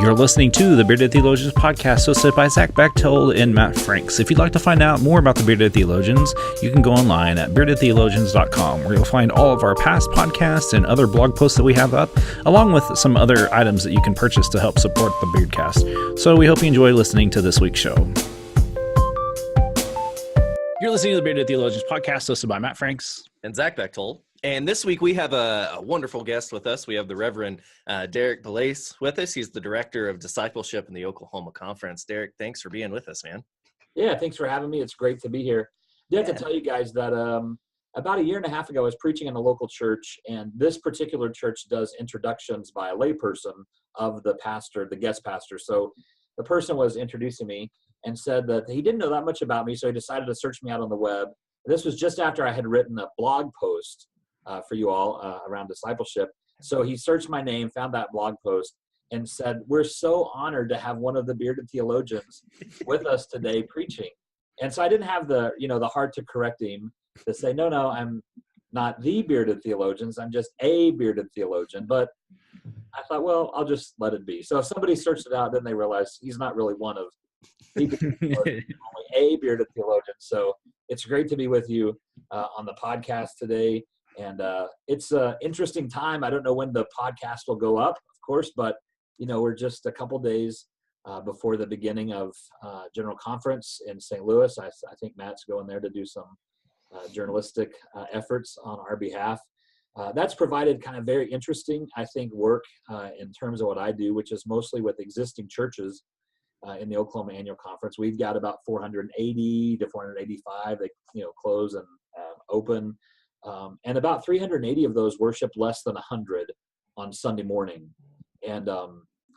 You're listening to the Bearded Theologians podcast hosted by Zach Bechtold and Matt Franks. If you'd like to find out more about the Bearded Theologians, you can go online at beardedtheologians.com, where you'll find all of our past podcasts and other blog posts that we have up, along with some other items that you can purchase to help support the Beardcast. So we hope you enjoy listening to this week's show. You're listening to the Bearded Theologians podcast hosted by Matt Franks and Zach Bechtold. And this week we have a wonderful guest with us. We have the Reverend Derrek Belase with us. He's the director of Discipleship in the Oklahoma Conference. Derrek, thanks for being with us, man. Yeah, thanks for having me. It's great to be here. I have to tell you guys that about a year and a half ago, I was preaching in a local church, and this particular church does introductions by a layperson of the pastor, the guest pastor. So the person was introducing me and said that he didn't know that much about me, so he decided to search me out on the web. This was just after I had written a blog post for you all around discipleship. So he searched my name, found that blog post, and said, "We're so honored to have one of the bearded theologians with us today preaching." And so I didn't have the heart to correct him, to say, no, I'm not the bearded theologians. I'm just a bearded theologian. But I thought, well, I'll just let it be. So if somebody searched it out, then they realized he's not really one of the bearded theologians, only a bearded theologian. So it's great to be with you on the podcast today. And it's an interesting time. I don't know when the podcast will go up, of course, but, we're just a couple days before the beginning of General Conference in St. Louis. I think Matt's going there to do some journalistic efforts on our behalf. That's provided kind of very interesting, I think, work in terms of what I do, which is mostly with existing churches in the Oklahoma Annual Conference. We've got about 480 to 485 that, close and open. And about 380 of those worship less than 100 on Sunday morning. And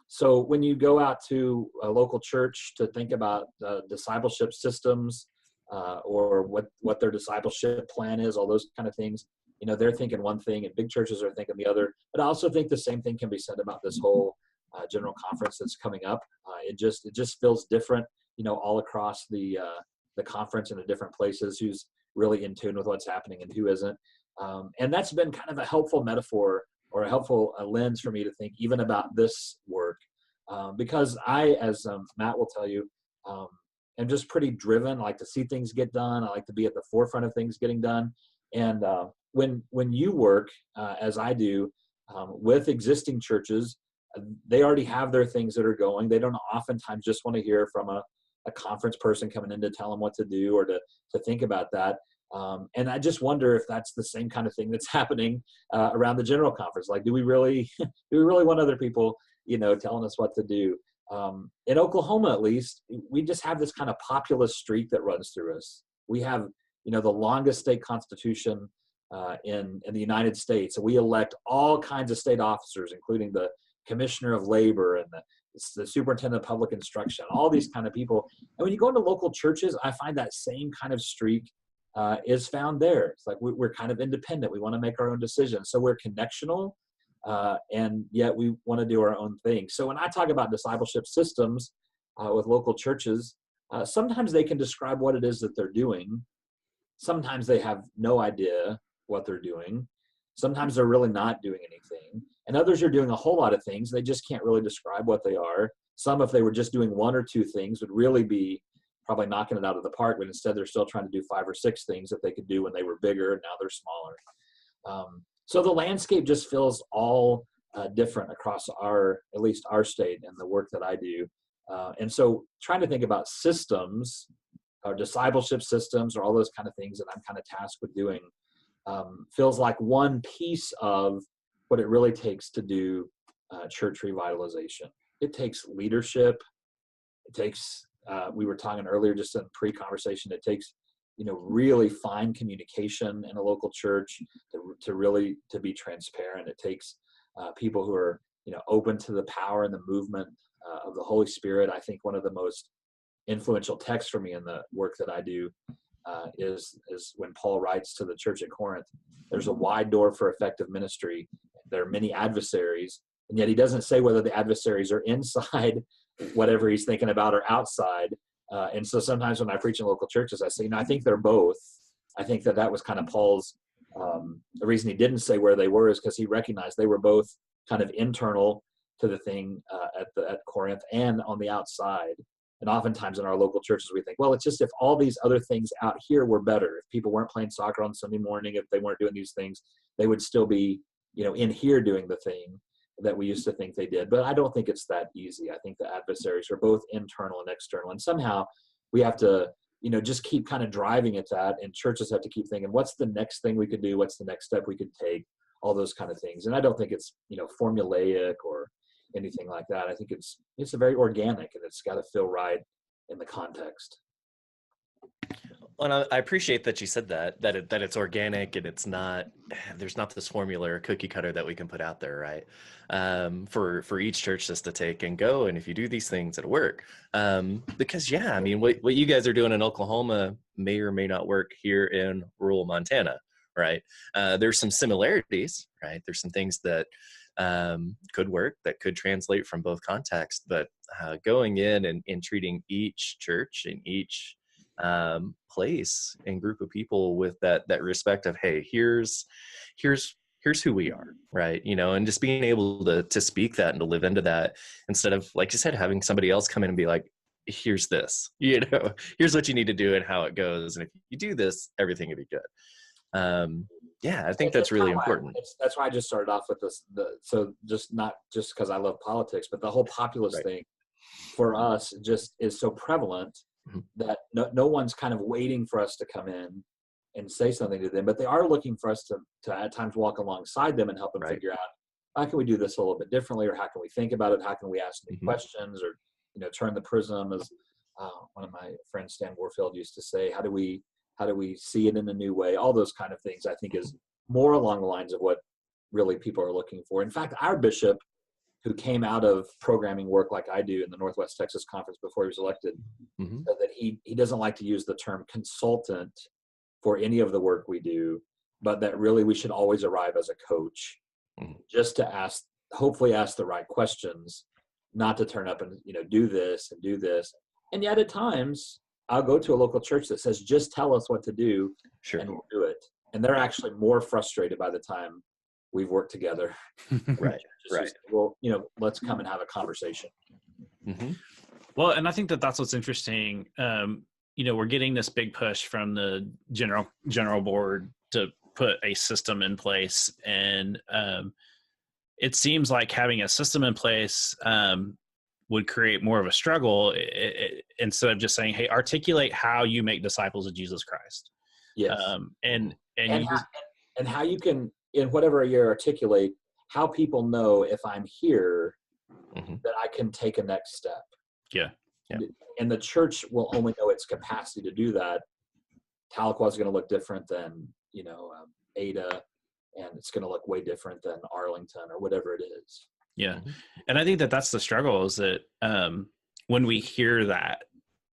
so when you go out to a local church to think about discipleship systems or what their discipleship plan is, all those kind of things, they're thinking one thing and big churches are thinking the other. But I also think the same thing can be said about this whole general conference that's coming up. It just feels different, all across the conference and in different places, who's really in tune with what's happening and who isn't. And that's been kind of a helpful metaphor or a helpful lens for me to think even about this work. Because I, as Matt will tell you, am just pretty driven. I like to see things get done. I like to be at the forefront of things getting done. And when you work, as I do, with existing churches, they already have their things that are going. They don't oftentimes just want to hear from a conference person coming in to tell them what to do or to think about that. And I just wonder if that's the same kind of thing that's happening around the general conference. Like, do we really want other people, telling us what to do? In Oklahoma, at least, we just have this kind of populist streak that runs through us. We have, the longest state constitution in the United States. So we elect all kinds of state officers, including the commissioner of labor and the superintendent of public instruction, all these kind of people. And when you go into local churches, I find that same kind of streak is found there. It's like we're kind of independent. We want to make our own decisions. So we're connectional, and yet we want to do our own thing. So when I talk about discipleship systems with local churches, sometimes they can describe what it is that they're doing. Sometimes they have no idea what they're doing. Sometimes they're really not doing anything. And others are doing a whole lot of things. They just can't really describe what they are. Some, if they were just doing one or two things, would really be probably knocking it out of the park, but instead they're still trying to do 5 or 6 things that they could do when they were bigger, and now they're smaller. So the landscape just feels all different across at least our state and the work that I do. And so trying to think about systems, or discipleship systems, or all those kind of things that I'm kind of tasked with doing, feels like one piece of what it really takes to do church revitalization. It takes leadership. It takes, we were talking earlier just in pre-conversation, it takes, really fine communication in a local church to be transparent. It takes people who are, open to the power and the movement of the Holy Spirit. I think one of the most influential texts for me in the work that I do is when Paul writes to the church at Corinth. There's a wide door for effective ministry. There are many adversaries, and yet he doesn't say whether the adversaries are inside whatever he's thinking about or outside. And so sometimes when I preach in local churches, I say, I think they're both. I think that was kind of Paul's, the reason he didn't say where they were is because he recognized they were both kind of internal to the thing at Corinth and on the outside. And oftentimes in our local churches, we think, well, it's just if all these other things out here were better, if people weren't playing soccer on Sunday morning, if they weren't doing these things, they would still be, in here doing the thing that we used to think they did. But I don't think it's that easy. I think the adversaries are both internal and external. And somehow we have to, just keep kind of driving at that. And churches have to keep thinking, what's the next thing we could do? What's the next step we could take? All those kind of things. And I don't think it's, formulaic or anything like that. I think it's a very organic, and it's got to feel right in the context. Well, I appreciate that you said that it's organic, and it's not, there's not this formula or cookie cutter that we can put out there, right? For each church just to take and go. And if you do these things, it'll work. Because what you guys are doing in Oklahoma may or may not work here in rural Montana, right? There's some similarities, right? There's some things that could work, that could translate from both contexts, but going in and treating each church and each place and group of people with that respect of, hey, here's who we are, right? And just being able to speak that and to live into that, instead of, like you said, having somebody else come in and be like, here's this, here's what you need to do and how it goes, and if you do this, everything will be good. I think that's really important. That's why I just started off with this. So just not just because I love politics, but the whole populist thing for us just is so prevalent that no one's kind of waiting for us to come in and say something to them, but they are looking for us to at times walk alongside them and help them figure out, how can we do this a little bit differently, or how can we think about it? How can we ask new questions, or, turn the prism, as one of my friends, Stan Warfield, used to say, how do we see it in a new way? All those kind of things, I think, is more along the lines of what really people are looking for. In fact, our bishop, who came out of programming work like I do in the Northwest Texas Conference before he was elected, said that he doesn't like to use the term consultant for any of the work we do, but that really we should always arrive as a coach, just to hopefully ask the right questions, not to turn up and, do this and do this. And yet at times I'll go to a local church that says, just tell us what to do, and we'll do it. And they're actually more frustrated by the time we've worked together. Right. Well, let's come and have a conversation. Well, and I think that's what's interesting. We're getting this big push from the general board to put a system in place. And it seems like having a system in place would create more of a struggle, instead of just saying, hey, articulate how you make disciples of Jesus Christ. Yes. And how you can, in whatever you articulate, how people know if I'm here, that I can take a next step. Yeah. And the church will only know its capacity to do that. Tahlequah is going to look different than, Ada, and it's going to look way different than Arlington or whatever it is. Yeah. And I think that's the struggle, is that when we hear that,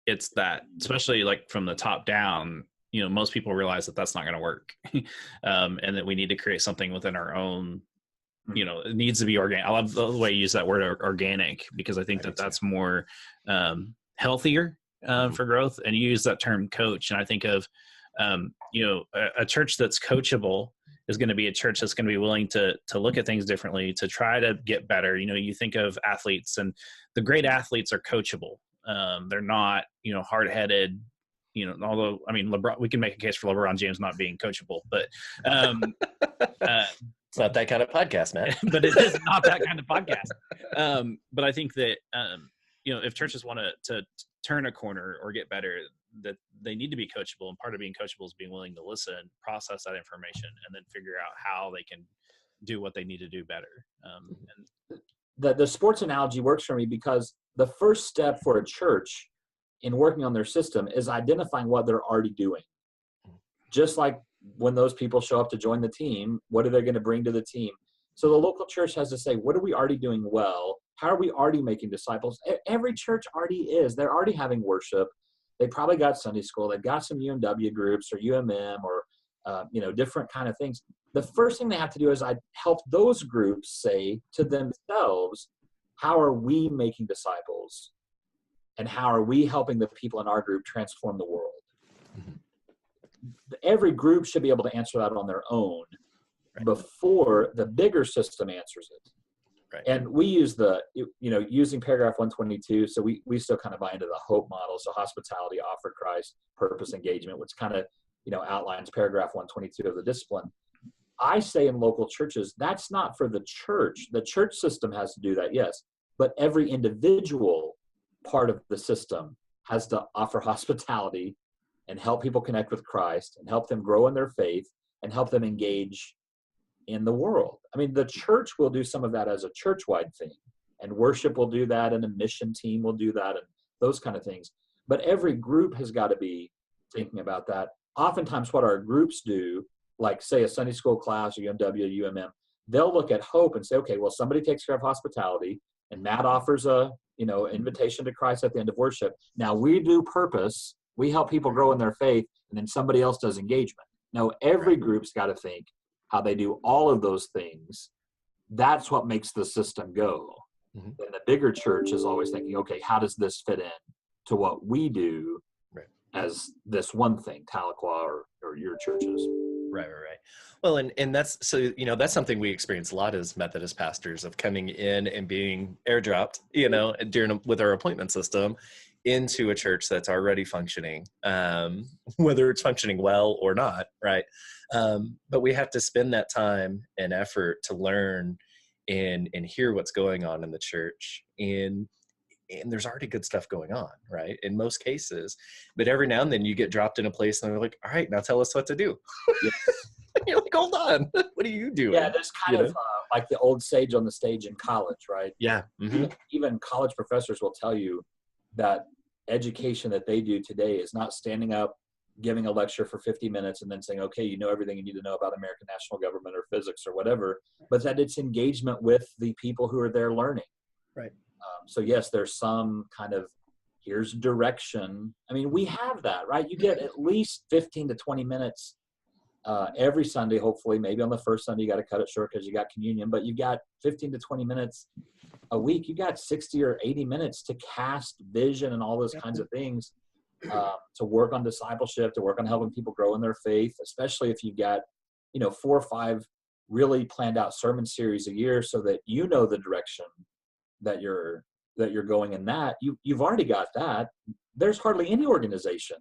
it's that, especially like from the top down, most people realize that that's not going to work, and that we need to create something within our own, it needs to be organic. I love the way you use that word organic, because I think that's more healthier for growth. And you use that term coach, and I think of, a church that's coachable is going to be a church that's going to be willing to look at things differently, to try to get better. You think of athletes, and the great athletes are coachable. They're not, hard-headed, although, I mean, LeBron, we can make a case for LeBron James not being coachable, but it's not that kind of podcast, man. But it is not that kind of podcast. But I think that, if churches want to turn a corner or get better, that they need to be coachable. And part of being coachable is being willing to listen, process that information, and then figure out how they can do what they need to do better. The sports analogy works for me, because the first step for a church in working on their system is identifying what they're already doing. Just like when those people show up to join the team, what are they going to bring to the team? So the local church has to say, what are we already doing well? How are we already making disciples? Every church already is. They're already having worship. They probably got Sunday school. They've got some UMW groups or UMM or, different kind of things. The first thing they have to do is help those groups say to themselves, how are we making disciples? And how are we helping the people in our group transform the world? Every group should be able to answer that on their own before the bigger system answers it. And we use using paragraph 122. So we still kind of buy into the hope model. So hospitality, offer Christ, purpose, engagement, which kind of, outlines paragraph 122 of the discipline. I say in local churches, that's not for the church. The church system has to do that, yes. But every individual part of the system has to offer hospitality and help people connect with Christ and help them grow in their faith and help them engage in the world. I mean, the church will do some of that as a church-wide thing, and worship will do that, and a mission team will do that, and those kind of things. But every group has got to be thinking about that. Oftentimes what our groups do, like say a Sunday school class or UMW, UMM, they'll look at hope and say, okay, well, somebody takes care of hospitality, and Matt offers a invitation to Christ at the end of worship. Now we do purpose, we help people grow in their faith, and then somebody else does engagement. No, every group's got to think how they do all of those things. That's what makes the system go. Mm-hmm. And the bigger church is always thinking, okay, how does this fit in to what we do as this one thing, Tahlequah or your churches? Right. Well, and that's, so, that's something we experience a lot as Methodist pastors, of coming in and being airdropped, with our appointment system into a church that's already functioning, whether it's functioning well or not, right? But we have to spend that time and effort to learn and hear what's going on in the church. And there's already good stuff going on, right? In most cases. But every now and then you get dropped in a place and they're like, all right, now tell us what to do. Yes. You're like, hold on, what are you doing? Yeah, there's kind of like the old sage on the stage in college, right? Yeah. Mm-hmm. Even college professors will tell you that education that they do today is not standing up, giving a lecture for 50 minutes and then saying, okay, you know everything you need to know about American national government or physics or whatever, but that it's engagement with the people who are there learning. Right. So yes, there's some kind of, here's direction. I mean, we have that, right? You get at least 15 to 20 minutes every Sunday, hopefully. Maybe on the first Sunday you got to cut it short because you got communion, but you got 15 to 20 minutes a week. You got 60 or 80 minutes to cast vision and all those kinds of things, to work on discipleship, to work on helping people grow in their faith, especially if you got 4 or 5 really planned out sermon series a year, so that the direction that you're going in. That you've already got that. There's hardly any organization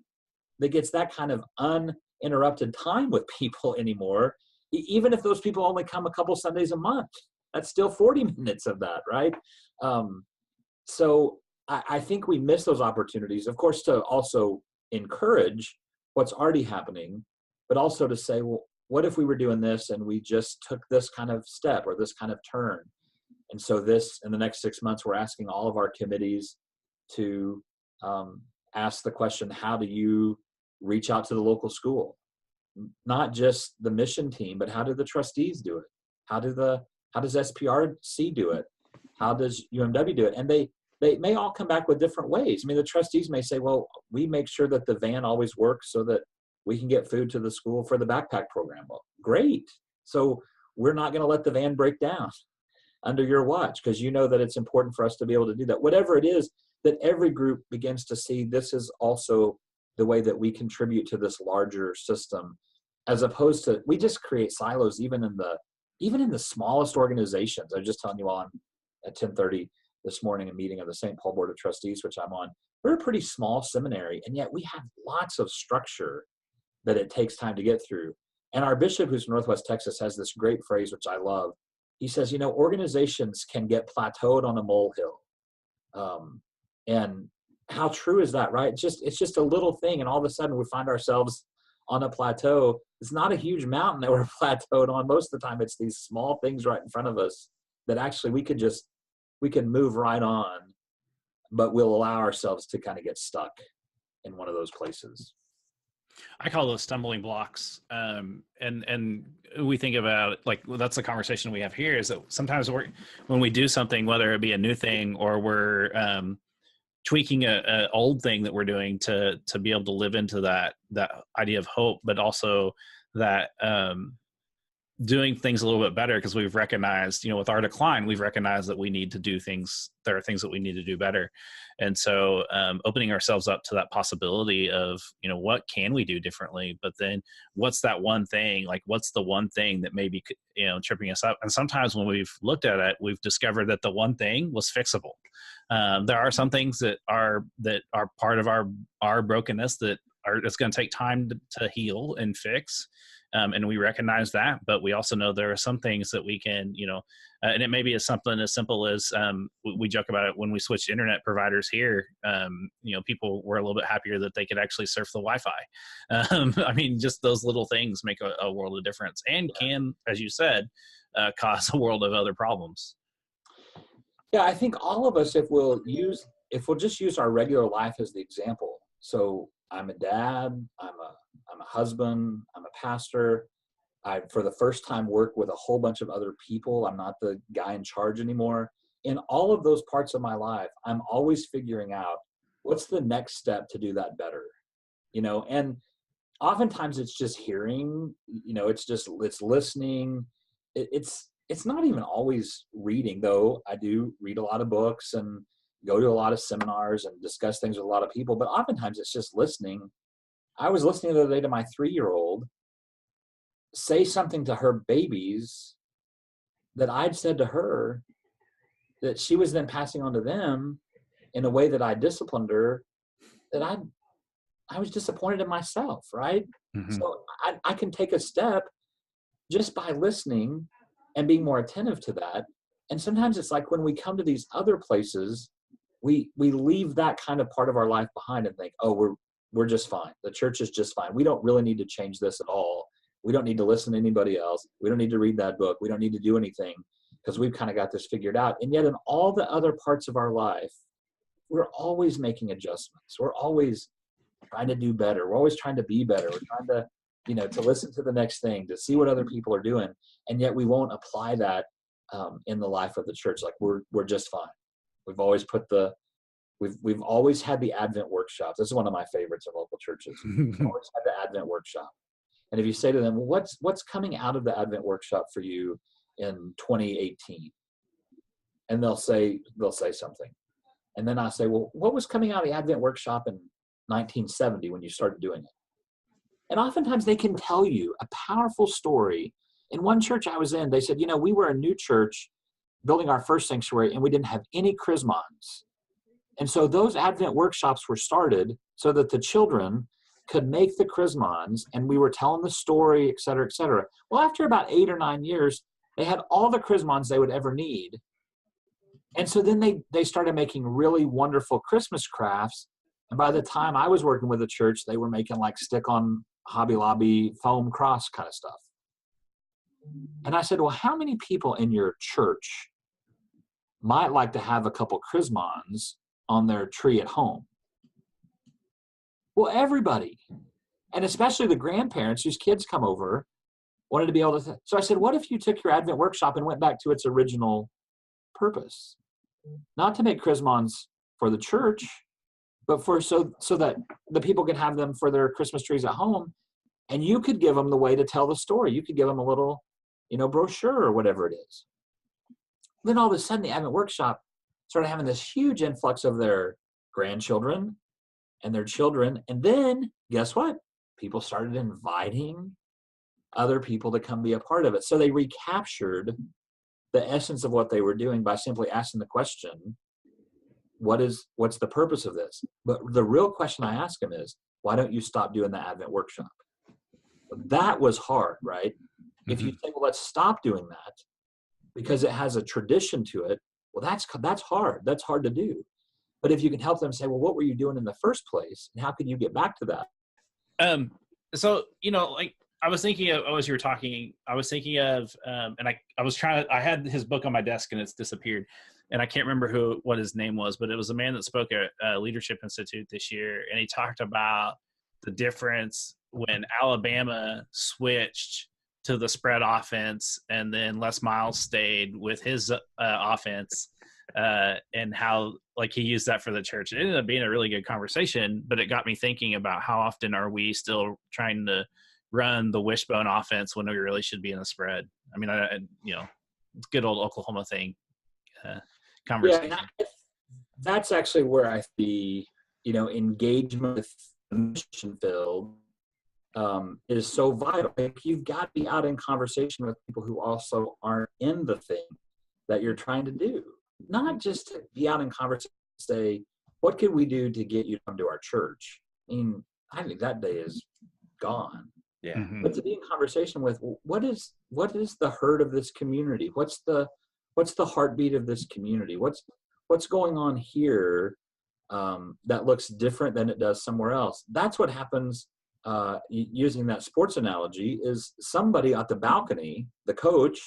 that gets that kind of uninterrupted time with people anymore. Even if those people only come a couple Sundays a month, that's still 40 minutes of that, right? So I think we miss those opportunities, of course, to also encourage what's already happening, but also to say, well, what if we were doing this and we just took this kind of step or this kind of turn? And so in the next 6 months, we're asking all of our committees to ask the question, how do you reach out to the local school? Not just the mission team, but how do the trustees do it? How does SPRC do it? How does UMW do it? And they may all come back with different ways. I mean, the trustees may say, well, we make sure that the van always works so that we can get food to the school for the backpack program. Well, great. So we're not going to let the van break down under your watch, because that it's important for us to be able to do that. Whatever it is, that every group begins to see this is also the way that we contribute to this larger system, as opposed to, we just create silos even in the smallest organizations. I was just telling you on at 10:30 this morning, a meeting of the St. Paul Board of Trustees, which I'm on. We're a pretty small seminary, and yet we have lots of structure that it takes time to get through. And our bishop, who's from Northwest Texas, has this great phrase, which I love. He says, organizations can get plateaued on a molehill. And how true is that, right? It's just a little thing, and all of a sudden we find ourselves on a plateau. It's not a huge mountain that we're plateaued on. Most of the time, it's these small things right in front of us that actually we can move right on, but we'll allow ourselves to kind of get stuck in one of those places. I call those stumbling blocks. And we think about, like, that's the conversation we have here, is that sometimes when we do something, whether it be a new thing or we're tweaking a old thing that we're doing to be able to live into that idea of hope, but also that doing things a little bit better because we've recognized, with our decline, we've recognized that we need to do things. There are things that we need to do better. And so opening ourselves up to that possibility of, what can we do differently? But then what's that one thing, like what's the one thing that maybe, tripping us up? And sometimes when we've looked at it, we've discovered that the one thing was fixable. There are some things that are part of our brokenness that it's going to take time to heal and fix. And we recognize that, but we also know there are some things that we can, and it may be something as simple as we joke about it when we switched internet providers here. People were a little bit happier that they could actually surf the Wi-Fi. Just those little things make a world of difference, and can, as you said, cause a world of other problems. Yeah, I think all of us, if we'll just use our regular life as the example. So I'm a dad, I'm a husband, I'm a pastor. I, for the first time, work with a whole bunch of other people. I'm not the guy in charge anymore. In all of those parts of my life, I'm always figuring out what's the next step to do that better. And oftentimes it's just hearing, it's listening. It's not even always reading, though. I do read a lot of books and go to a lot of seminars and discuss things with a lot of people, but oftentimes it's just listening. I was listening the other day to my 3-year-old say something to her babies that I'd said to her that she was then passing on to them in a way that I disciplined her, that I was disappointed in myself, right? Mm-hmm. So I can take a step just by listening and being more attentive to that. And sometimes it's like when we come to these other places, we leave that kind of part of our life behind and think, oh, we're just fine. The church is just fine. We don't really need to change this at all. We don't need to listen to anybody else. We don't need to read that book. We don't need to do anything because we've kind of got this figured out. And yet in all the other parts of our life, we're always making adjustments. We're always trying to do better. We're always trying to be better. We're trying to, to listen to the next thing, to see what other people are doing. And yet we won't apply that in the life of the church. Like we're just fine. We've always we've always had the Advent workshops. This is one of my favorites in local churches. We've always had the Advent workshop. And if you say to them, well, what's coming out of the Advent workshop for you in 2018? And they'll say something. And then I say, well, what was coming out of the Advent workshop in 1970 when you started doing it? And oftentimes they can tell you a powerful story. In one church I was in, they said, we were a new church building our first sanctuary, and we didn't have any chrismons. And so those Advent workshops were started so that the children could make the chrismons, and we were telling the story, et cetera, et cetera. Well, after about 8 or 9 years, they had all the chrismons they would ever need. And so then they started making really wonderful Christmas crafts. And by the time I was working with the church, they were making like stick on Hobby Lobby foam cross kind of stuff. And I said, well, how many people in your church might like to have a couple chrismons on their tree at home? Well, everybody, and especially the grandparents whose kids come over, wanted to be able to. So I said, what if you took your Advent workshop and went back to its original purpose? Not to make chrismons for the church, but so that the people could have them for their Christmas trees at home, and you could give them the way to tell the story. You could give them a little, brochure or whatever it is. Then all of a sudden, the Advent workshop started having this huge influx of their grandchildren and their children. And then guess what? People started inviting other people to come be a part of it. So they recaptured the essence of what they were doing by simply asking the question, what's the purpose of this? But the real question I ask them is, why don't you stop doing the Advent workshop? That was hard, right? Mm-hmm. If you say, well, let's stop doing that because it has a tradition to it, well, that's hard. That's hard to do. But if you can help them say, well, what were you doing in the first place? And how can you get back to that? So, I was thinking of, as you were talking, I was thinking of, and I had his book on my desk and it's disappeared. And I can't remember what his name was, but it was a man that spoke at Leadership Institute this year. And he talked about the difference when Alabama switched to the spread offense and then Les Miles stayed with his offense and how he used that for the church. It ended up being a really good conversation, but it got me thinking about how often are we still trying to run the wishbone offense when we really should be in a spread. I mean, it's good old Oklahoma thing conversation. Yeah, that's actually where I see, engagement with the mission field is so vital. Like, you've got to be out in conversation with people who also aren't in the thing that you're trying to do. Not just to be out in conversation, say, what can we do to get you to come to our church? I mean, I think that day is gone. Yeah. Mm-hmm. But to be in conversation with, what is the hurt of this community? What's the heartbeat of this community? What's going on here that looks different than it does somewhere else? That's what happens. Using that sports analogy, is somebody at the balcony, the coach,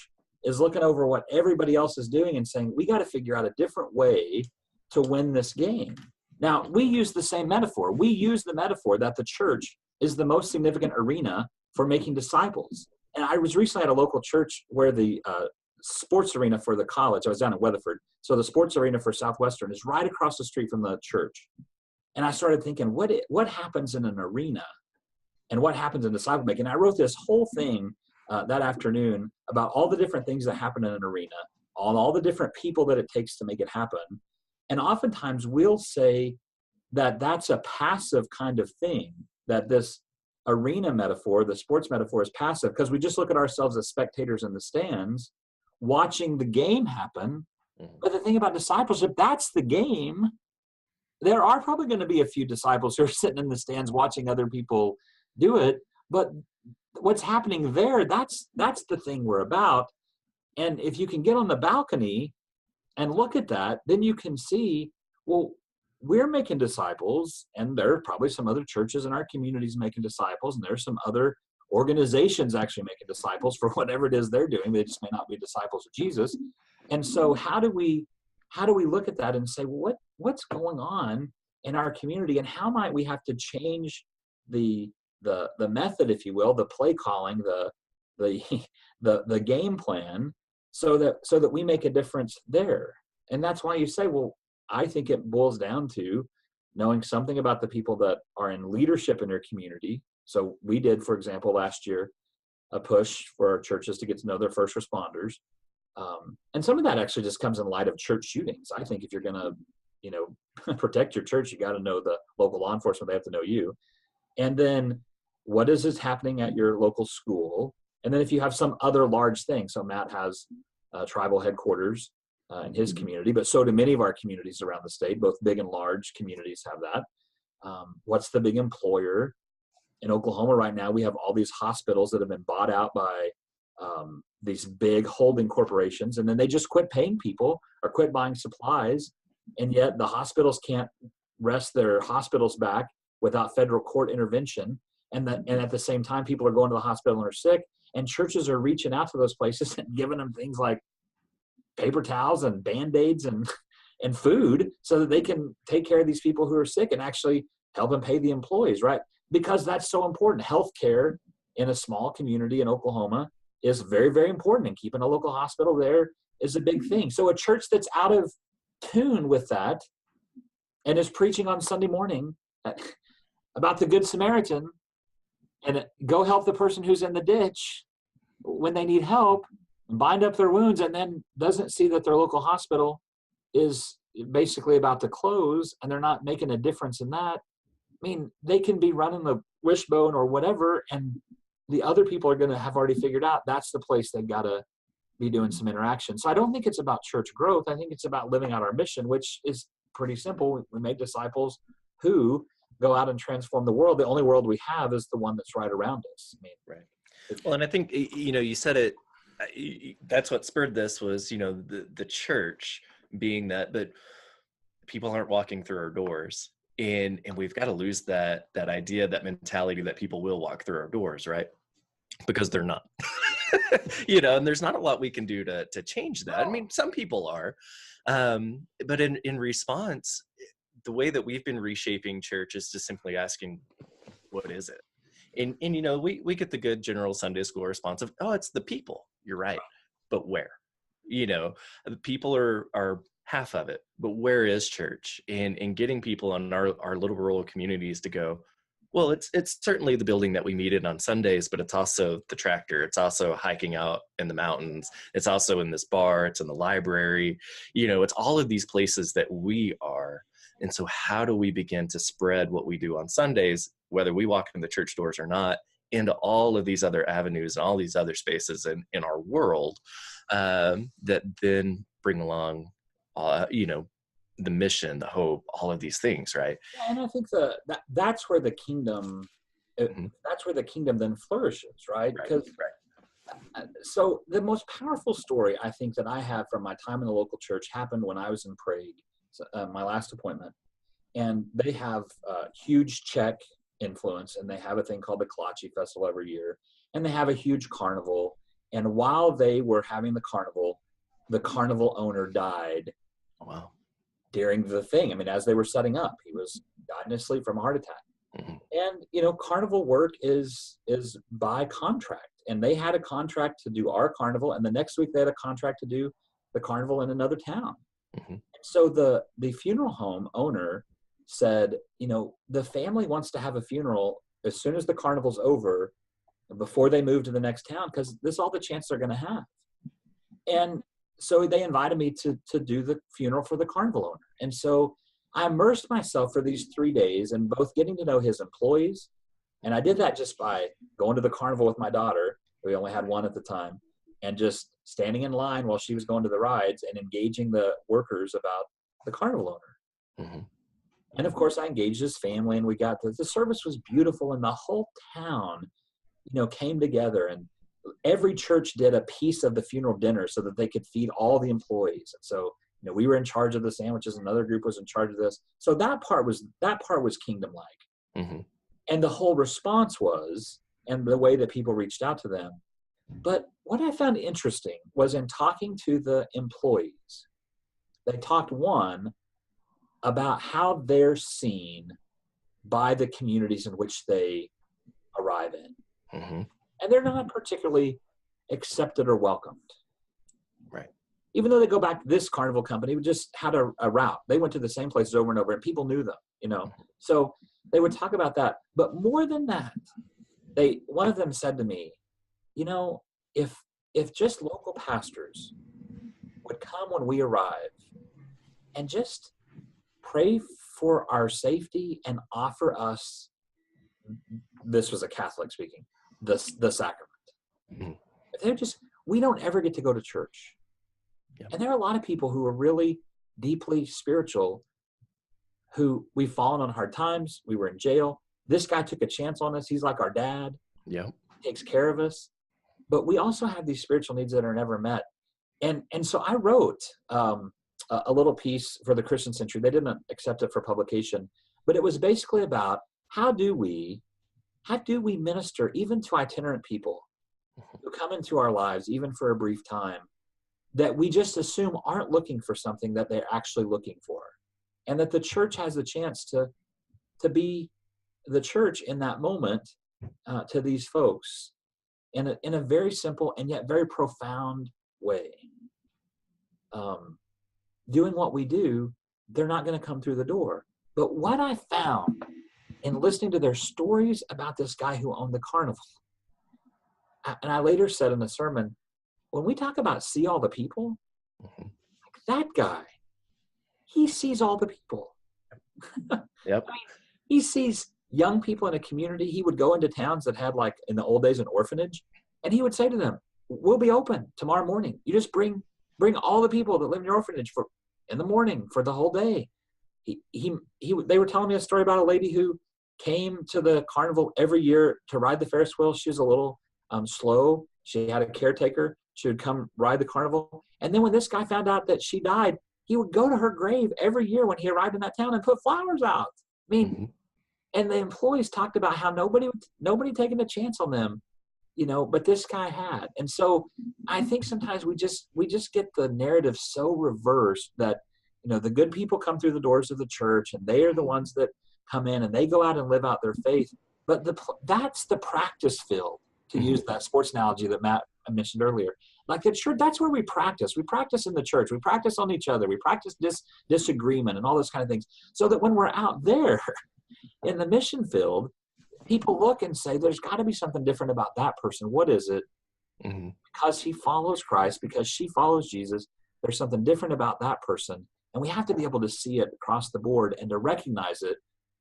is looking over what everybody else is doing and saying, we got to figure out a different way to win this game. Now, we use the same metaphor. We use the metaphor that the church is the most significant arena for making disciples. And I was recently at a local church where the sports arena for the college, I was down in Weatherford, so the sports arena for Southwestern is right across the street from the church. And I started thinking, what happens in an arena and what happens in disciple making? I wrote this whole thing that afternoon about all the different things that happen in an arena, all the different people that it takes to make it happen. And oftentimes we'll say that that's a passive kind of thing, that this arena metaphor, the sports metaphor, is passive because we just look at ourselves as spectators in the stands watching the game happen. But the thing about discipleship, that's the game. There are probably going to be a few disciples who are sitting in the stands watching other people do it, but what's happening there, that's the thing we're about. And if you can get on the balcony and look at that, then you can see, well, we're making disciples, and there are probably some other churches in our communities making disciples, and there's some other organizations actually making disciples for whatever it is they're doing. They just may not be disciples of Jesus. And so how do we look at that and say, well, what's going on in our community, and how might we have to change the method, if you will, the play calling, the game plan, so that we make a difference there. And that's why you say, well, I think it boils down to knowing something about the people that are in leadership in their community. So we did, for example, last year, a push for our churches to get to know their first responders. And some of that actually just comes in light of church shootings. I think if you're going to, protect your church, you got to know the local law enforcement. They have to know you. And then what is happening at your local school? And then if you have some other large thing, so Matt has tribal headquarters in his community, but so do many of our communities around the state. Both big and large communities have that. What's the big employer? In Oklahoma right now, we have all these hospitals that have been bought out by these big holding corporations, and then they just quit paying people or quit buying supplies, and yet the hospitals can't rest their hospitals back without federal court intervention. And at the same time, people are going to the hospital and are sick, and churches are reaching out to those places and giving them things like paper towels and Band-Aids and food so that they can take care of these people who are sick and actually help them pay the employees, right? Because that's so important. Healthcare in a small community in Oklahoma is very, very important, and keeping a local hospital there is a big thing. So a church that's out of tune with that and is preaching on Sunday morning about the Good Samaritan and go help the person who's in the ditch when they need help and bind up their wounds, and then doesn't see that their local hospital is basically about to close and they're not making a difference in that. I mean, they can be running the wishbone or whatever, and the other people are going to have already figured out that's the place they've got to be doing some interaction. So I don't think it's about church growth. I think it's about living out our mission, which is pretty simple. We make disciples who go out and transform the world. The only world we have is the one that's right around us. I mean, right. Well, and I think, you said it, that's what spurred this was, the church being that, but people aren't walking through our doors. And we've got to lose that idea, that mentality that people will walk through our doors, right? Because they're not, and there's not a lot we can do to change that. I mean, some people are, but in response, the way that we've been reshaping church is just simply asking, what is it? And we get the good general Sunday school response of, oh, it's the people. You're right. But where? The people are half of it, but where is church? And getting people in our little rural communities to go, Well, it's certainly the building that we meet in on Sundays, but it's also the tractor. It's also hiking out in the mountains. It's also in this bar. It's in the library. It's all of these places that we are. And so how do we begin to spread what we do on Sundays, whether we walk in the church doors or not, into all of these other avenues and all these other spaces in our world that then bring along, the mission, the hope, all of these things, right? Yeah, and I think that's where the kingdom, that's where the kingdom then flourishes, right? Because so the most powerful story I think that I have from my time in the local church happened when I was in Prague, my last appointment, and they have huge Czech influence, and they have a thing called the Kolache Festival every year, and they have a huge carnival. And while they were having the carnival owner died. Wow. During the thing. I mean, as they were setting up, he died in his sleep from a heart attack. And, carnival work is by contract. And they had a contract to do our carnival. And the next week they had a contract to do the carnival in another town. So the funeral home owner said, the family wants to have a funeral as soon as the carnival's over, before they move to the next town, because this is all the chance they're going to have. And so they invited me to do the funeral for the carnival owner. And so I immersed myself for these 3 days in both getting to know his employees. And I did that just by going to the carnival with my daughter. We only had one at the time. And just standing in line while she was going to the rides and engaging the workers about the carnival owner. And of course I engaged his family, and we got the service was beautiful, and the whole town, came together, and every church did a piece of the funeral dinner so that they could feed all the employees. And so, we were in charge of the sandwiches, another group was in charge of this. So that part was kingdom-like. And the whole response was, and the way that people reached out to them. But what I found interesting was in talking to the employees, they talked about how they're seen by the communities in which they arrive in. And they're not particularly accepted or welcomed. Right. Even though they go back to this carnival company, we just had a route. They went to the same places over and over, and people knew them, So they would talk about that. But more than that, one of them said to me, if just local pastors would come when we arrive and just pray for our safety and offer us, this was a Catholic speaking, the sacrament. If we don't ever get to go to church. And there are a lot of people who are really deeply spiritual, who we've fallen on hard times. We were in jail. This guy took a chance on us. He's like our dad. He takes care of us. But we also have these spiritual needs that are never met. And so I wrote a little piece for the Christian Century. They didn't accept it for publication, but it was basically about how do we minister even to itinerant people who come into our lives, even for a brief time, that we just assume aren't looking for something that they're actually looking for. And that the church has the chance to be the church in that moment to these folks in a very simple and yet very profound way. Doing what we do, they're not going to come through the door. But what I found in listening to their stories about this guy who owned the carnival, and I later said in the sermon, when we talk about see all the people, like that guy, he sees all the people. He sees young people in a community. He would go into towns that had, like in the old days, an orphanage, and he would say to them, we'll be open tomorrow morning. You just bring all the people that live in your orphanage in the morning for the whole day. They were telling me a story about a lady who came to the carnival every year to ride the Ferris wheel. She was a little slow. She had a caretaker. She would come ride the carnival. And then when this guy found out that she died, he would go to her grave every year when he arrived in that town and put flowers out. I mean, and the employees talked about how nobody taking a chance on them, but this guy had. And so I think sometimes we just get the narrative so reversed that, the good people come through the doors of the church and they are the ones that come in and they go out and live out their faith. But that's the practice field, to use that sports analogy that Matt mentioned earlier. Like the church, that's where we practice. We practice in the church. We practice on each other. We practice disagreement and all those kind of things. So that when we're out there in the mission field, people look and say, there's got to be something different about that person. What is it? Mm-hmm. Because he follows Christ, because she follows Jesus, there's something different about that person. And we have to be able to see it across the board and to recognize it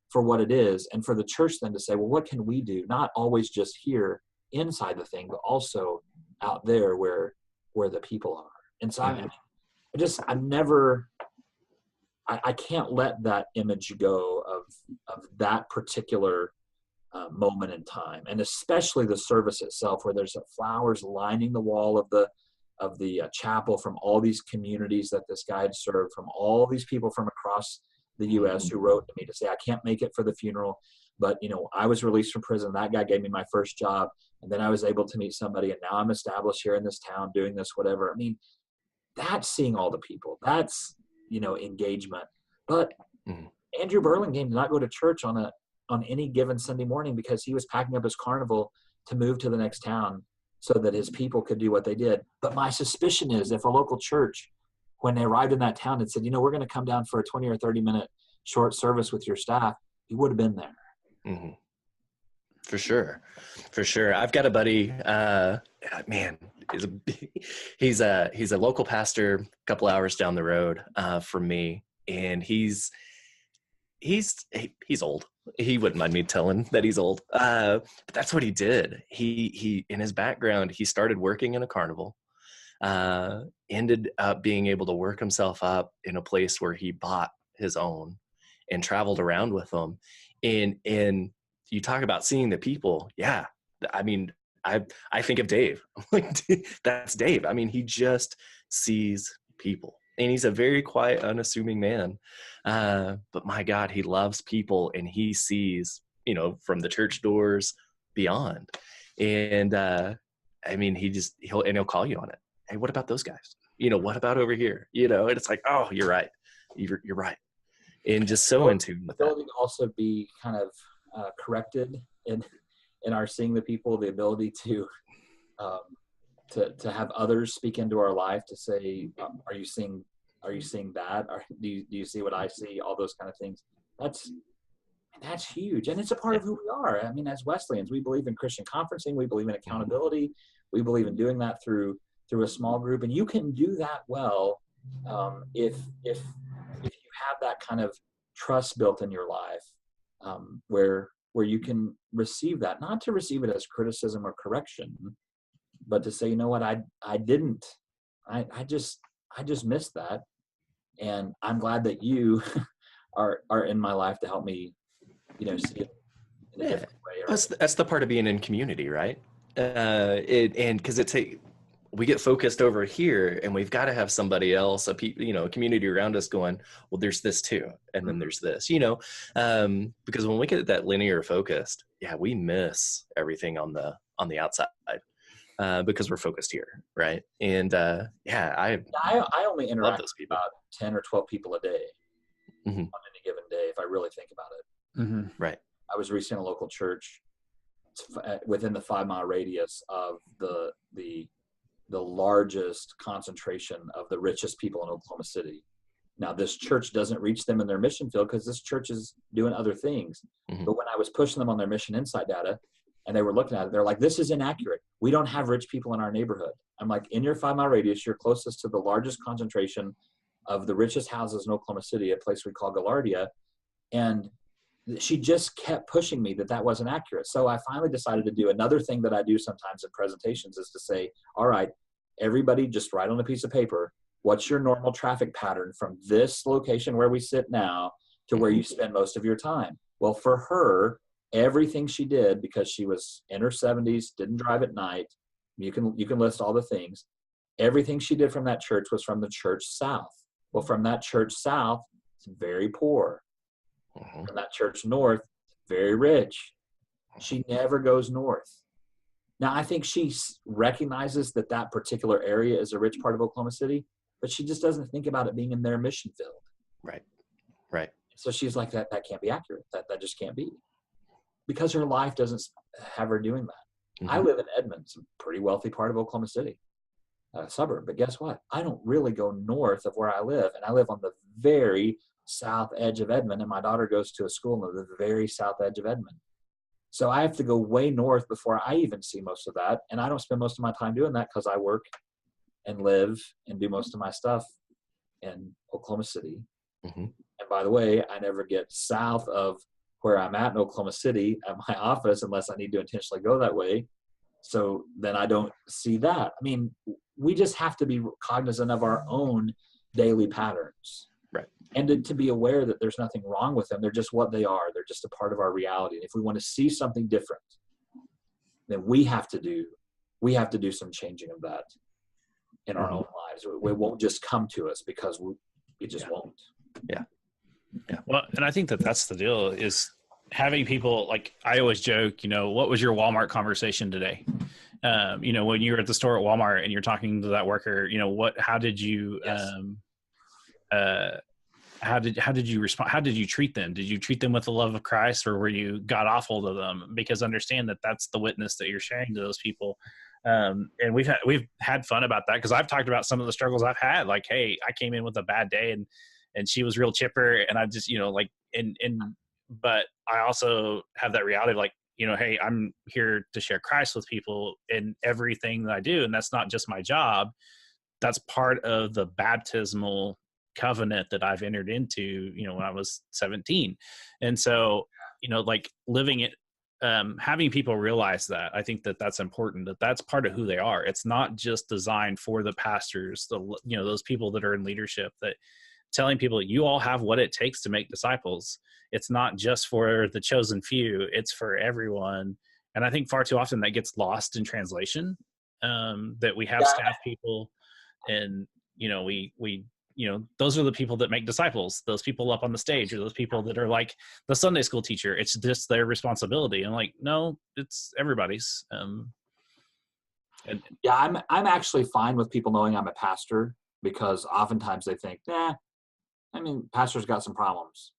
for what it is. And for the church then to say, well, what can we do? Not always just here inside the thing, but also out there where the people are. And so I can't let that image go of that particular moment in time, and especially the service itself, where there's flowers lining the wall of the chapel from all these communities that this guy had served, from all these people from across the U.S. who wrote to me to say, I can't make it for the funeral, but I was released from prison. That guy gave me my first job, and then I was able to meet somebody, and now I'm established here in this town doing this, whatever. I mean, that's seeing all the people. That's engagement. But Andrew Burlingame did not go to church on any given Sunday morning because he was packing up his carnival to move to the next town so that his people could do what they did. But my suspicion is if a local church, when they arrived in that town, had said, we're going to come down for a 20 or 30-minute short service with your staff, he would have been there. Mm-hmm. For sure. I've got a buddy, man, he's a local pastor a couple hours down the road from me, and he's old. He wouldn't mind me telling that he's old. But that's what he did. He in his background, he started working in a carnival, ended up being able to work himself up in a place where he bought his own and traveled around with them. And you talk about seeing the people. Yeah. I mean, I think of Dave. I'm like, that's Dave. I mean, he just sees people. And he's a very quiet, unassuming man. But my God, he loves people, and he sees, from the church doors beyond. And I mean, he'll call you on it. Hey, what about those guys? What about over here? And it's like, oh, you're right. You're right. And just so in tune with that. Ability to also be kind of corrected in our seeing the people, the ability to have others speak into our life to say, are you seeing that? Or do you see what I see? All those kind of things. That's huge. And it's a part of who we are. I mean, as Wesleyans, we believe in Christian conferencing. We believe in accountability. We believe in doing that through a small group. And you can do that well if you have that kind of trust built in your life, where you can receive that, not to receive it as criticism or correction, but to say, what, I just missed that. And I'm glad that you are in my life to help me, see it in a different way. That's the part of being in community, right? And because we get focused over here, and we've got to have somebody else, a community around us going, well, there's this too, and then there's this, because when we get that linear focused, we miss everything on the outside. Because we're focused here, right? And I only interact with about 10 or 12 people a day on any given day, if I really think about it. Mm-hmm. Right. I was recently in a local church within the 5-mile radius of the largest concentration of the richest people in Oklahoma City. Now, this church doesn't reach them in their mission field because this church is doing other things. Mm-hmm. But when I was pushing them on their mission insight data, and they were looking at it, they're like, this is inaccurate. We don't have rich people in our neighborhood. I'm like, in your 5-mile radius, you're closest to the largest concentration of the richest houses in Oklahoma City, a place we call Gaillardia. And she just kept pushing me that wasn't accurate. So I finally decided to do another thing that I do sometimes in presentations, is to say, all right, everybody just write on a piece of paper, what's your normal traffic pattern from this location where we sit now to where you spend most of your time? Well, for her, everything she did, because she was in her 70s, didn't drive at night, you can list all the things, everything she did from that church was from the church south. Well, from that church south, it's very poor. From that church north, very rich. She never goes north. Now, I think she recognizes that particular area is a rich part of Oklahoma City, but she just doesn't think about it being in their mission field. Right. So she's like, that can't be accurate. That just can't be. Because her life doesn't have her doing that. Mm-hmm. I live in Edmond, it's a pretty wealthy part of Oklahoma City, suburb. But guess what? I don't really go north of where I live. And I live on the very south edge of Edmond. And my daughter goes to a school on the very south edge of Edmond. So I have to go way north before I even see most of that. And I don't spend most of my time doing that because I work and live and do most of my stuff in Oklahoma City. Mm-hmm. And by the way, I never get south of where I'm at in Oklahoma City at my office unless I need to intentionally go that way. So then I don't see that. I mean, we just have to be cognizant of our own daily patterns. Right. And to be aware that there's nothing wrong with them. They're just what they are. They're just a part of our reality. And if we want to see something different, then we have to do some changing of that in our own lives. It won't just come to us because it just won't. Yeah. Well, and I think that's the deal is having people, like I always joke, what was your Walmart conversation today? When you were at the store at Walmart and you're talking to that worker, how did you, Yes. how did you respond? How did you treat them? Did you treat them with the love of Christ, or were you god awful to them? Because understand that that's the witness that you're sharing to those people. And we've had fun about that, because I've talked about some of the struggles I've had. Like, hey, I came in with a bad day and she was real chipper, and I just, but I also have that reality of like, hey, I'm here to share Christ with people in everything that I do. And that's not just my job. That's part of the baptismal covenant that I've entered into, when I was 17. And so, like living it, having people realize that, I think that's important, that's part of who they are. It's not just designed for the pastors, those people that are in leadership, that telling people you all have what it takes to make disciples. It's not just for the chosen few, it's for everyone. And I think far too often that gets lost in translation, that we have staff people and, we those are the people that make disciples, those people up on the stage, or those people that are like the Sunday school teacher. It's just their responsibility. And like, no, it's everybody's. I'm actually fine with people knowing I'm a pastor, because oftentimes they think, pastor's got some problems.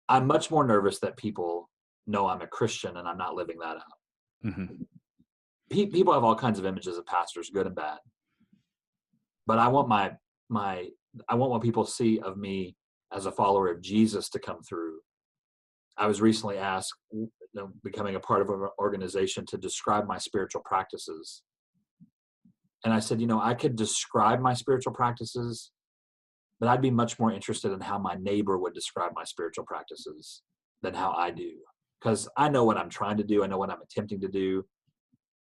I'm much more nervous that people know I'm a Christian and I'm not living that out. Mm-hmm. People have all kinds of images of pastors, good and bad. But I want I want what people see of me as a follower of Jesus to come through. I was recently asked, becoming a part of an organization, to describe my spiritual practices. And I said, I could describe my spiritual practices, but I'd be much more interested in how my neighbor would describe my spiritual practices than how I do. Because I know what I'm trying to do. I know what I'm attempting to do.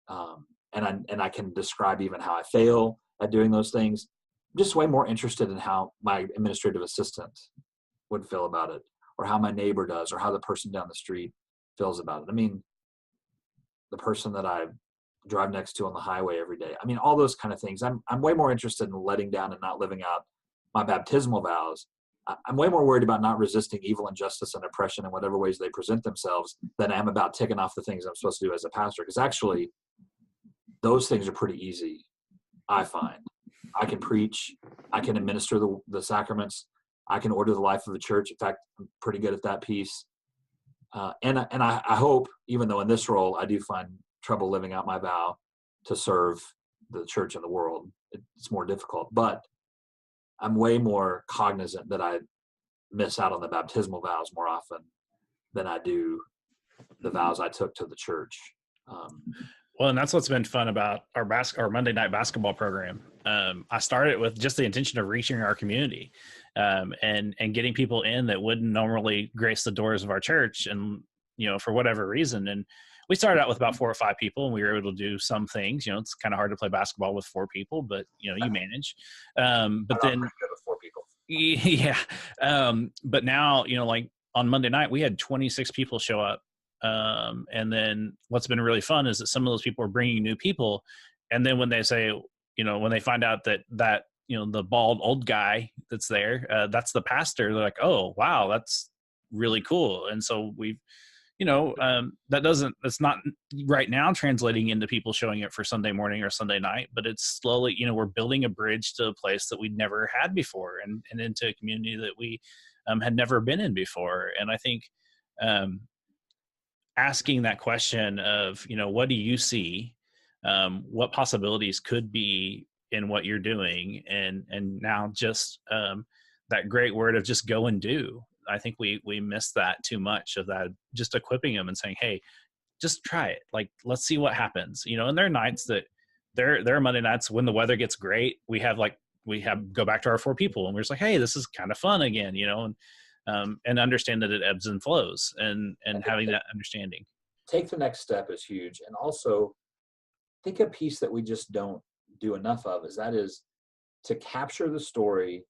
And I can describe even how I fail at doing those things. I'm just way more interested in how my administrative assistant would feel about it, or how my neighbor does, or how the person down the street feels about it. I mean, the person that I drive next to on the highway every day. I mean, all those kind of things. I'm way more interested in letting down and not living out my baptismal vows. I'm way more worried about not resisting evil, injustice, and oppression in whatever ways they present themselves than I am about ticking off the things I'm supposed to do as a pastor. Because actually, those things are pretty easy, I find. I can preach. I can administer the sacraments. I can order the life of the church. In fact, I'm pretty good at that piece. And I hope, even though in this role I do find trouble living out my vow to serve the church and the world, it's more difficult. But I'm way more cognizant that I miss out on the baptismal vows more often than I do the vows I took to the church. Well, and that's what's been fun about our Monday night basketball program. I started with just the intention of reaching our community, and getting people in that wouldn't normally grace the doors of our church, and for whatever reason. And we started out with about 4 or 5 people, and we were able to do some things. It's kind of hard to play basketball with 4 people, but you manage. But then, with 4 people. Yeah. But now, like on Monday night, we had 26 people show up. And then what's been really fun is that some of those people are bringing new people. And then when they say, when they find out that the bald old guy that's there, that's the pastor, they're like, oh, wow, that's really cool. And so we've, it's not right now translating into people showing up for Sunday morning or Sunday night, but it's slowly, we're building a bridge to a place that we'd never had before, and into a community that we had never been in before. And I think, asking that question of, what do you see? What possibilities could be in what you're doing? And now just that great word of just go and do. I think we miss that too much, of that, just equipping them and saying, hey, just try it. Like, let's see what happens, and there are nights that there are Monday nights when the weather gets great. We have go back to our 4 people and we're just like, hey, this is kind of fun again, and understand that it ebbs and flows, and having that understanding. Take the next step is huge. And also, I think a piece that we just don't do enough of is to capture the story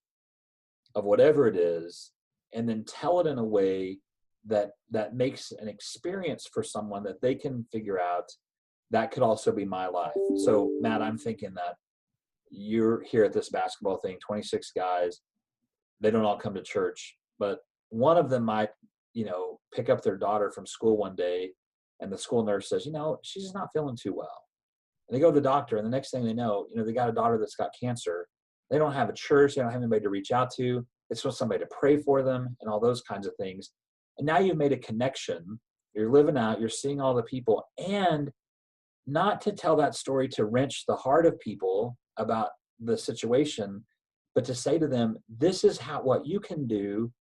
of whatever it is, and then tell it in a way that makes an experience for someone that they can figure out that could also be my life. So Matt, I'm thinking that you're here at this basketball thing, 26 guys, they don't all come to church, but one of them might, pick up their daughter from school one day, and the school nurse says, she's just not feeling too well. And they go to the doctor, and the next thing they know, they got a daughter that's got cancer. They don't have a church. They don't have anybody to reach out to. It's just somebody to pray for them and all those kinds of things. And now you've made a connection. You're living out. You're seeing all the people. And not to tell that story to wrench the heart of people about the situation, but to say to them, this is what you can do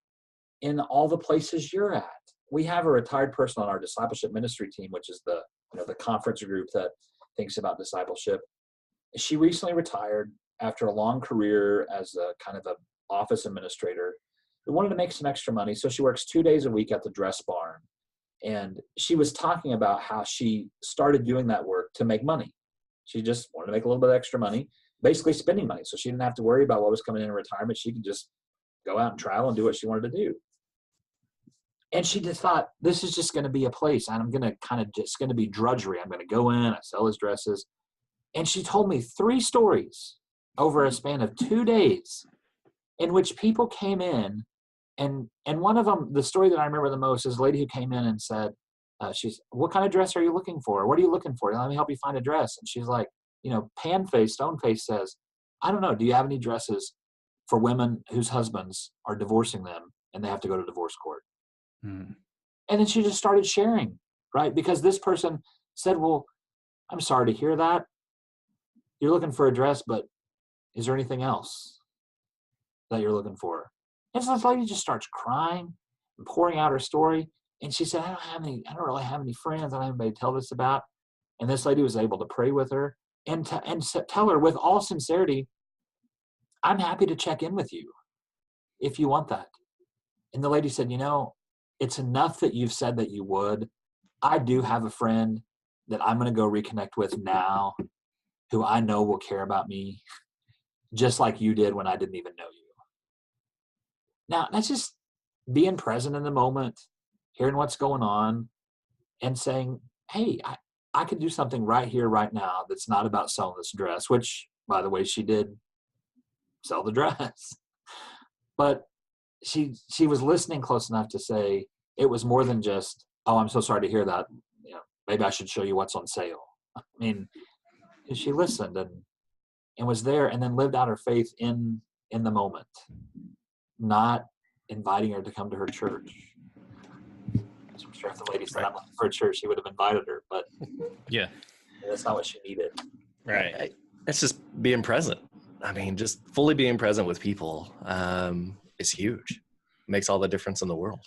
in all the places you're at. We have a retired person on our discipleship ministry team, which is the conference group that thinks about discipleship. She recently retired after a long career as a kind of an office administrator. They wanted to make some extra money, so she works 2 days a week at the dress barn. And she was talking about how she started doing that work to make money. She just wanted to make a little bit of extra money, basically spending money. So she didn't have to worry about what was coming in retirement. She could just go out and travel and do what she wanted to do. And she just thought, this is just going to be a place, and I'm going to just going to be drudgery. I'm going to go in, I sell his dresses. And she told me 3 stories over a span of 2 days in which people came in. And one of them, the story that I remember the most, is a lady who came in and said, what kind of dress are you looking for? What are you looking for? Let me help you find a dress. And she's like, stone face says, I don't know. Do you have any dresses for women whose husbands are divorcing them and they have to go to divorce court? And then she just started sharing, right? Because this person said, well, I'm sorry to hear that. You're looking for a dress, but is there anything else that you're looking for? And so this lady just starts crying and pouring out her story. And she said, I don't really have any friends. I don't have anybody to tell this about. And this lady was able to pray with her and tell her with all sincerity, I'm happy to check in with you if you want that. And the lady said, it's enough that you've said that you would. I do have a friend that I'm going to go reconnect with now who I know will care about me just like you did when I didn't even know you. Now, that's just being present in the moment, hearing what's going on, and saying, hey, I could do something right here, right now that's not about selling this dress, which, by the way, she did sell the dress. But she was listening close enough to say it was more than just, oh, I'm so sorry to hear that. Maybe I should show you what's on sale. I mean, she listened and was there, and then lived out her faith in the moment, not inviting her to come to her church. So I'm sure if the lady said, I'm looking for a church, she would have invited her, but yeah, that's not what she needed. Right. It's just being present. I mean, just fully being present with people is huge. It makes all the difference in the world.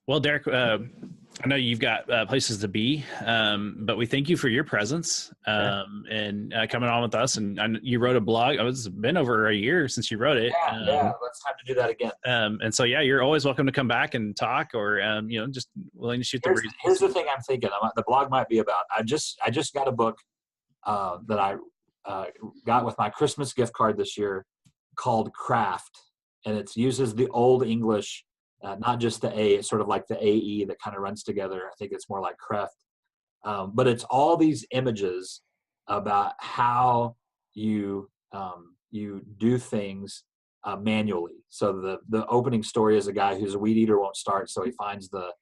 Well, Derrek, I know you've got places to be, but we thank you for your presence and coming on with us. And you wrote a blog. It's been over a year since you wrote it. Yeah, let's have to do that again. And so, you're always welcome to come back and talk, or just willing to shoot the breeze. Here's the thing I'm thinking. The blog might be about. I just got a book that I got with my Christmas gift card this year called Craft, and it uses the old English. Not just the A, it's sort of like the AE that kind of runs together. I think it's more like Creft. But it's all these images about how you do things manually. So the opening story is a guy who's a weed eater, won't start, so he finds the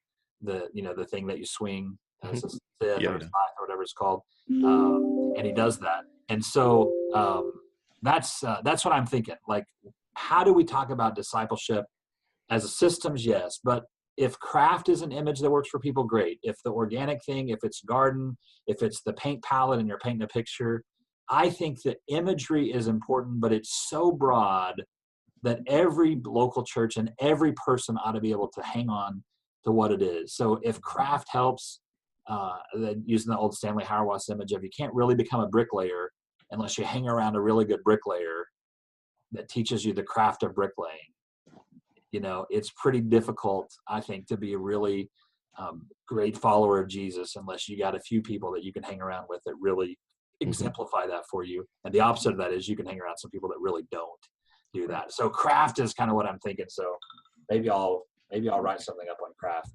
thing that you swing as a sieve or a scythe or whatever it's called, and he does that. And so that's what I'm thinking. Like, how do we talk about discipleship? As a systems, yes, but if craft is an image that works for people, great. If the organic thing, if it's garden, if it's the paint palette and you're painting a picture, I think that imagery is important, but it's so broad that every local church and every person ought to be able to hang on to what it is. So if craft helps, using the old Stanley Hauerwas image of you can't really become a bricklayer unless you hang around a really good bricklayer that teaches you the craft of bricklaying. It's pretty difficult, I think, to be a really great follower of Jesus unless you got a few people that you can hang around with that really exemplify that for you. And the opposite of that is you can hang around some people that really don't do that. So craft is kind of what I'm thinking. So maybe I'll write something up on craft.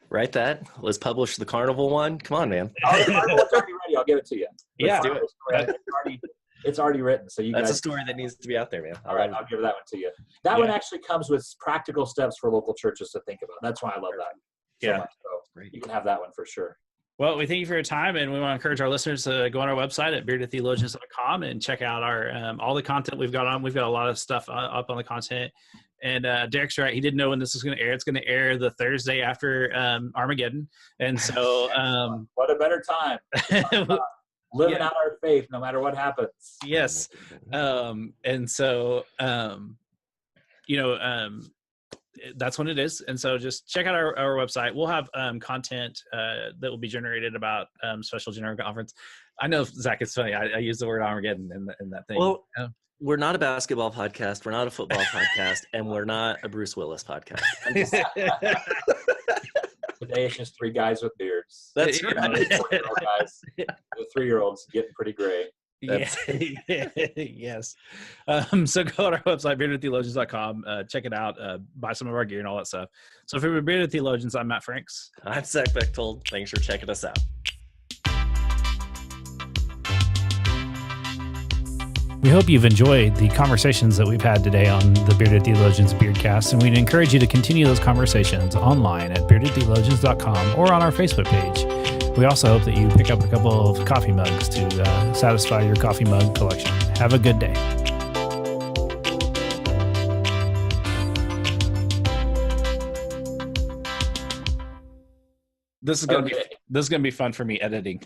Write that. Let's publish the carnival one. Come on, man. It's already ready. I'll give it to you. Yeah, do it. It's already written. So that's a story that needs to be out there, man. All right, I'll give that one to you. That one actually comes with practical steps for local churches to think about. That's why I love that. So much. So you can have that one for sure. Well, we thank you for your time, and we want to encourage our listeners to go on our website at beardedtheologians.com and check out our all the content we've got on. We've got a lot of stuff up on the content. And Derek's right; he didn't know when this was going to air. It's going to air the Thursday after Armageddon, and so what a better time! Living out our faith, no matter what happens. Yes, and so that's when it is. And so just check out our website. We'll have content that will be generated about Special General Conference. I know, Zach, it's funny. I use the word Armageddon in that thing. Well, we're not a basketball podcast. We're not a football podcast. And we're not a Bruce Willis podcast. Today it's just three guys with beards. That's right. Guys. The 3-year-old's getting pretty gray. Yes. So go on our website, beardedtheologians.com. Check it out. Buy some of our gear and all that stuff. So for Bearded Theologians, I'm Matt Franks. I'm Zach Bechtold. Thanks for checking us out. We hope you've enjoyed the conversations that we've had today on the Bearded Theologians Beardcast, and we'd encourage you to continue those conversations online at beardedtheologians.com or on our Facebook page. We also hope that you pick up a couple of coffee mugs to satisfy your coffee mug collection. Have a good day. This is gonna be fun for me editing.